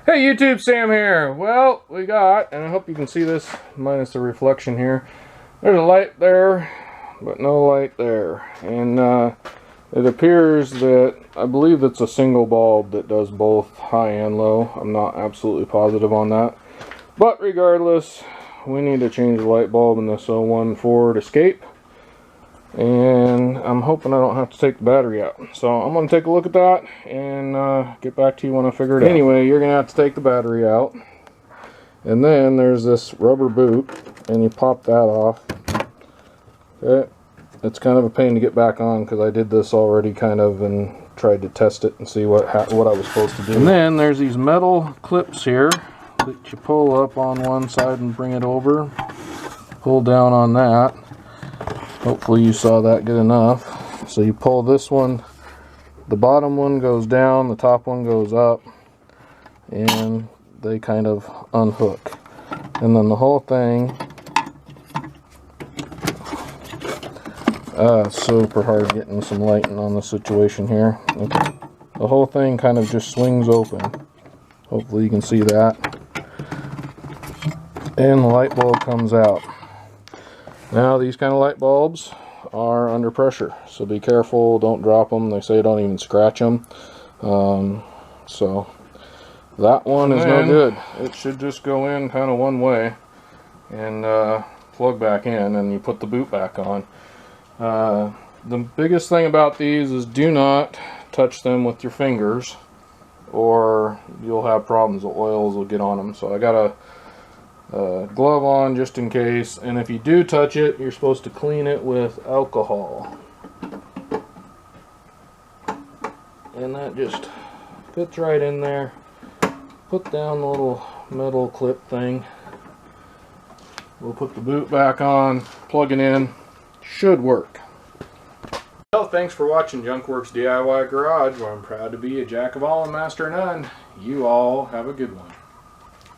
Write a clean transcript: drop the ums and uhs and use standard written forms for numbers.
Hey YouTube, Sam here. Well, we got, and I hope you can see this minus the reflection here. There's a light there, but no light there. And it appears that, I believe it's a single bulb that does both high and low. I'm not absolutely positive on that. But regardless, we need to change the light bulb in this 01 Ford Escape. And I'm hoping I don't have to take the battery out. So I'm going to take a look at that and get back to you when I figure it out. Anyway, you're going to have to take the battery out. And then there's this rubber boot, and you pop that off. Okay. It's kind of a pain to get back on because I did this already kind of and tried to test it and see what I was supposed to do. And then there's these metal clips here that you pull up on one side and bring it over. Pull down on that. Hopefully you saw that good enough. So you pull this one, the bottom one goes down, the top one goes up, and they kind of unhook. And then the whole thing, super hard getting some lighting on the situation here. Okay. The whole thing kind of just swings open. Hopefully you can see that. And the light bulb comes out. Now these kind of light bulbs are under pressure, so be careful, don't drop them. They say don't even scratch them. So that one is no good. It should just go in kind of one way and plug back in, and you put the boot back on. The biggest thing about these is do not touch them with your fingers or you'll have problems. The oils will get on them. So I got a glove on just in case, and if you do touch it, you're supposed to clean it with alcohol, and that just fits right in there. Put down the little metal clip thing. We'll put the boot back on, plug it in, should work. Well, thanks for watching Junkworks DIY Garage, where I'm proud to be a jack of all and master of none. You all have a good one.